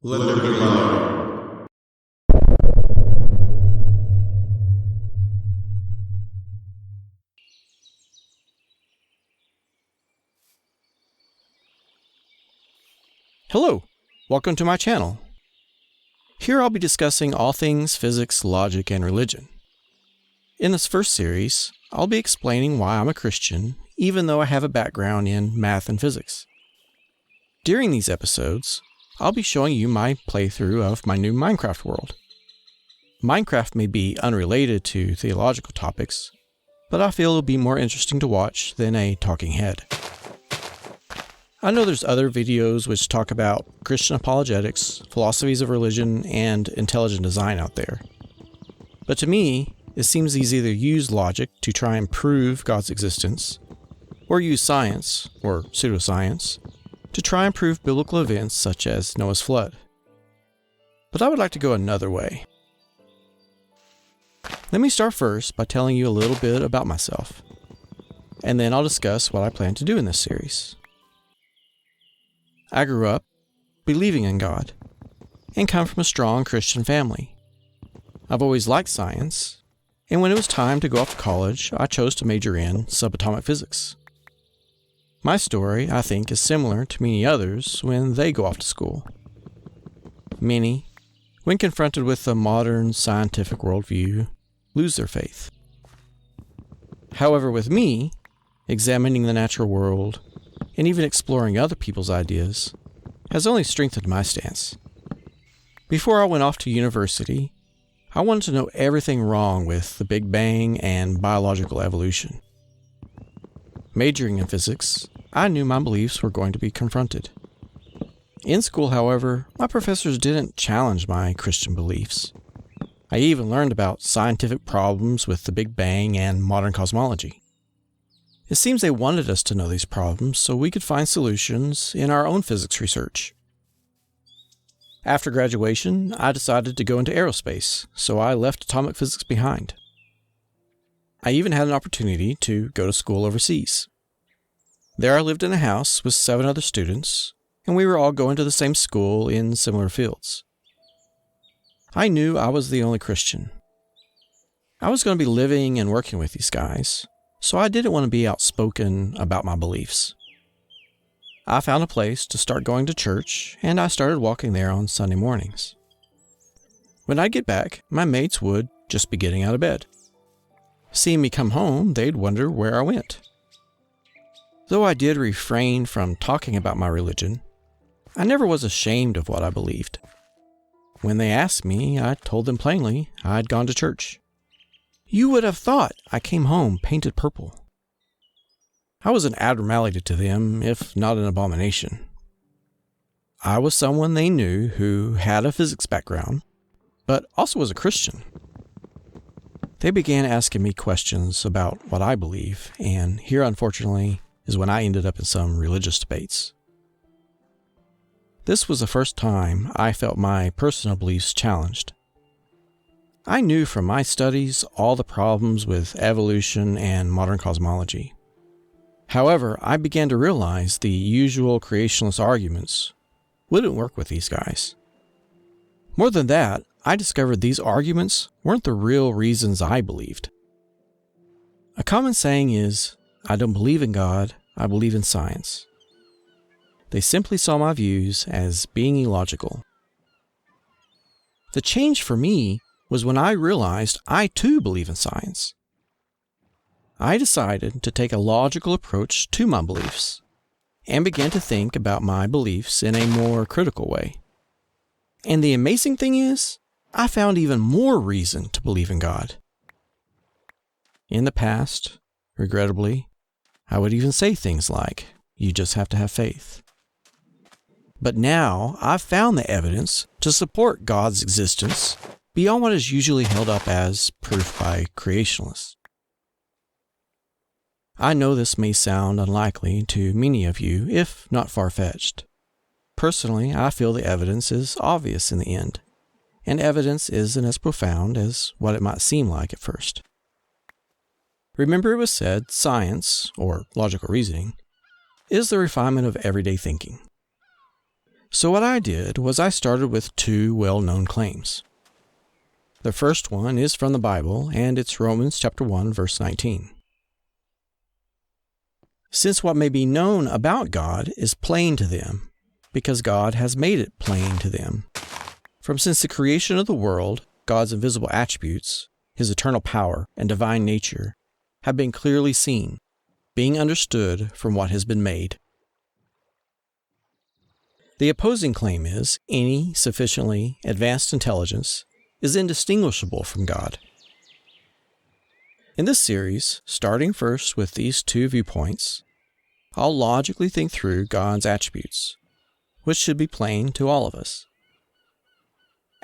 Let there be light. Hello, welcome to my channel. Here I'll be discussing all things physics, logic, and religion. In this first series, I'll be explaining why I'm a Christian, even though I have a background in math and physics. During these episodes, I'll be showing you my playthrough of my new Minecraft world. Minecraft may be unrelated to theological topics, but I feel it'll be more interesting to watch than a talking head. I know there's other videos which talk about Christian apologetics, philosophies of religion, and intelligent design out there. But to me, it seems these either use logic to try and prove God's existence, or use science, or pseudoscience, to try and prove biblical events such as Noah's flood. But I would like to go another way. Let me start first by telling you a little bit about myself, and then I'll discuss what I plan to do in this series. I grew up believing in God and come from a strong Christian family. I've always liked science, and when it was time to go off to college, I chose to major in subatomic physics. My story, I think, is similar to many others when they go off to school. Many, when confronted with a modern scientific worldview, lose their faith. However, with me, examining the natural world, and even exploring other people's ideas, has only strengthened my stance. Before I went off to university, I wanted to know everything wrong with the Big Bang and biological evolution. Majoring in physics, I knew my beliefs were going to be confronted. In school, however, my professors didn't challenge my Christian beliefs. I even learned about scientific problems with the Big Bang and modern cosmology. It seems they wanted us to know these problems so we could find solutions in our own physics research. After graduation, I decided to go into aerospace, so I left atomic physics behind. I even had an opportunity to go to school overseas. There I lived in a house with 7 other students, and we were all going to the same school in similar fields. I knew I was the only Christian. I was going to be living and working with these guys, so I didn't want to be outspoken about my beliefs. I found a place to start going to church, and I started walking there on Sunday mornings. When I'd get back, my mates would just be getting out of bed. Seeing me come home, they'd wonder where I went. Though I did refrain from talking about my religion, I never was ashamed of what I believed. When they asked me, I told them plainly I'd gone to church. You would have thought I came home painted purple. I was an abnormality to them, if not an abomination. I was someone they knew who had a physics background, but also was a Christian. They began asking me questions about what I believe, and here, unfortunately, is when I ended up in some religious debates. This was the first time I felt my personal beliefs challenged. I knew from my studies all the problems with evolution and modern cosmology. However, I began to realize the usual creationist arguments wouldn't work with these guys. More than that, I discovered these arguments weren't the real reasons I believed. A common saying is, I don't believe in God, I believe in science. They simply saw my views as being illogical. The change for me was when I realized I too believe in science. I decided to take a logical approach to my beliefs and began to think about my beliefs in a more critical way. And the amazing thing is, I found even more reason to believe in God. In the past, regrettably, I would even say things like, you just have to have faith. But now I've found the evidence to support God's existence beyond what is usually held up as proof by creationalists. I know this may sound unlikely to many of you, if not far-fetched. Personally, I feel the evidence is obvious in the end, and evidence isn't as profound as what it might seem like at first. Remember, it was said science, or logical reasoning, is the refinement of everyday thinking. So what I did was I started with two well-known claims. The first one is from the Bible, and it's Romans chapter 1, verse 19. Since what may be known about God is plain to them, because God has made it plain to them. Since the creation of the world, God's invisible attributes, His eternal power and divine nature, have been clearly seen, being understood from what has been made. The opposing claim is any sufficiently advanced intelligence is indistinguishable from God. In this series, starting first with these two viewpoints, I'll logically think through God's attributes, which should be plain to all of us.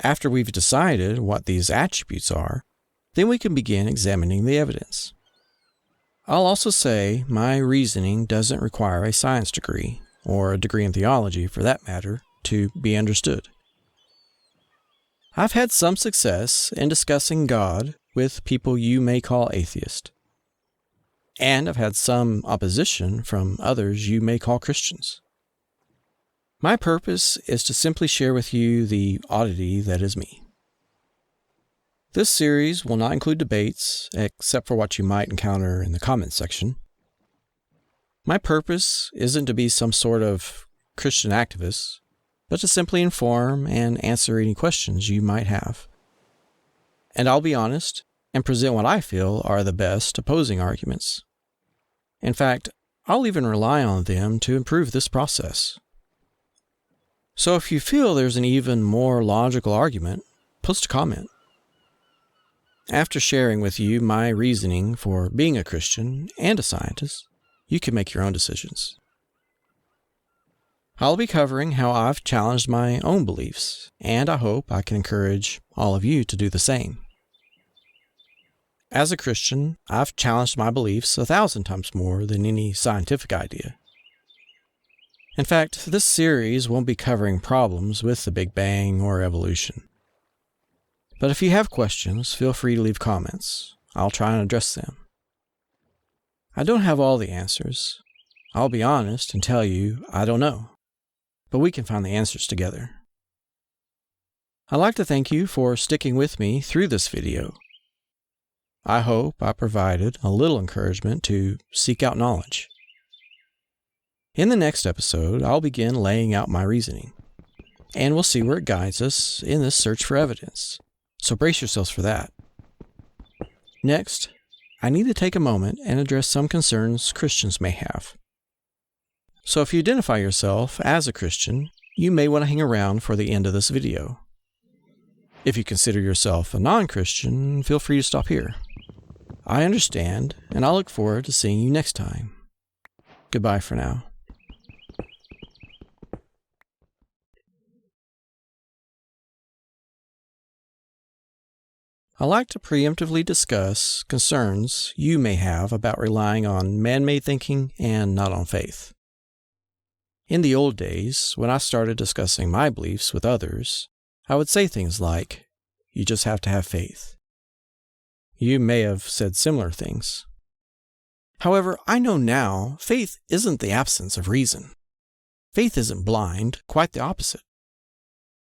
After we've decided what these attributes are, then we can begin examining the evidence. I'll also say my reasoning doesn't require a science degree, or a degree in theology for that matter, to be understood. I've had some success in discussing God with people you may call atheist. And I've had some opposition from others you may call Christians. My purpose is to simply share with you the oddity that is me. This series will not include debates, except for what you might encounter in the comments section. My purpose isn't to be some sort of Christian activist, but to simply inform and answer any questions you might have. And I'll be honest and present what I feel are the best opposing arguments. In fact, I'll even rely on them to improve this process. So if you feel there's an even more logical argument, post a comment. After sharing with you my reasoning for being a Christian and a scientist, you can make your own decisions. I'll be covering how I've challenged my own beliefs, and I hope I can encourage all of you to do the same. As a Christian, I've challenged my beliefs 1,000 times more than any scientific idea. In fact, this series won't be covering problems with the Big Bang or evolution. But if you have questions, feel free to leave comments. I'll try and address them. I don't have all the answers. I'll be honest and tell you I don't know. But we can find the answers together. I'd like to thank you for sticking with me through this video. I hope I provided a little encouragement to seek out knowledge. In the next episode, I'll begin laying out my reasoning, and we'll see where it guides us in this search for evidence. So brace yourselves for that. Next, I need to take a moment and address some concerns Christians may have. So if you identify yourself as a Christian, you may want to hang around for the end of this video. If you consider yourself a non-Christian, feel free to stop here. I understand, and I'll look forward to seeing you next time. Goodbye for now. I like to preemptively discuss concerns you may have about relying on man-made thinking and not on faith. In the old days, when I started discussing my beliefs with others, I would say things like, "You just have to have faith." You may have said similar things. However, I know now faith isn't the absence of reason. Faith isn't blind, quite the opposite.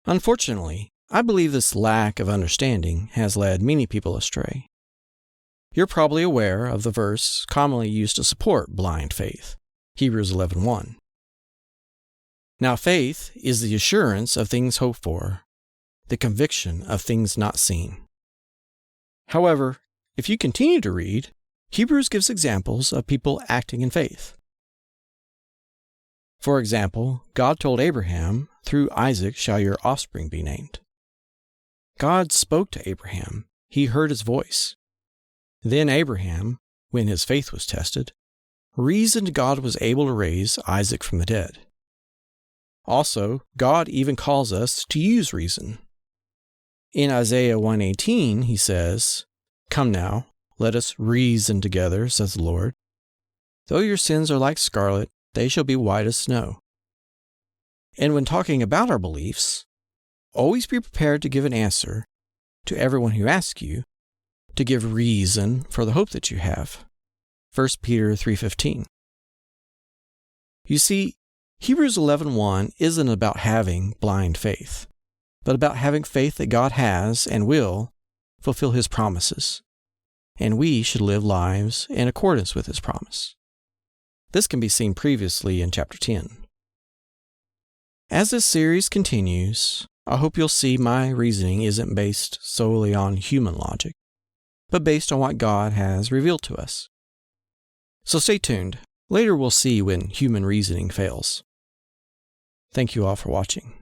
Unfortunately, I believe this lack of understanding has led many people astray. You're probably aware of the verse commonly used to support blind faith, Hebrews 11:1. Now faith is the assurance of things hoped for, the conviction of things not seen. However, if you continue to read, Hebrews gives examples of people acting in faith. For example, God told Abraham, "Through Isaac shall your offspring be named." God spoke to Abraham. He heard his voice. Then Abraham, when his faith was tested, reasoned God was able to raise Isaac from the dead. Also, God even calls us to use reason. In Isaiah 1:18, he says, "Come now, let us reason together, says the Lord. Though your sins are like scarlet, they shall be white as snow." And when talking about our beliefs, always be prepared to give an answer to everyone who asks you, to give reason for the hope that you have. 1 Peter 3:15. You see, Hebrews 11:1 isn't about having blind faith, but about having faith that God has and will fulfill His promises, and we should live lives in accordance with His promise. This can be seen previously in chapter 10. As this series continues, I hope you'll see my reasoning isn't based solely on human logic, but based on what God has revealed to us. So stay tuned. Later we'll see when human reasoning fails. Thank you all for watching.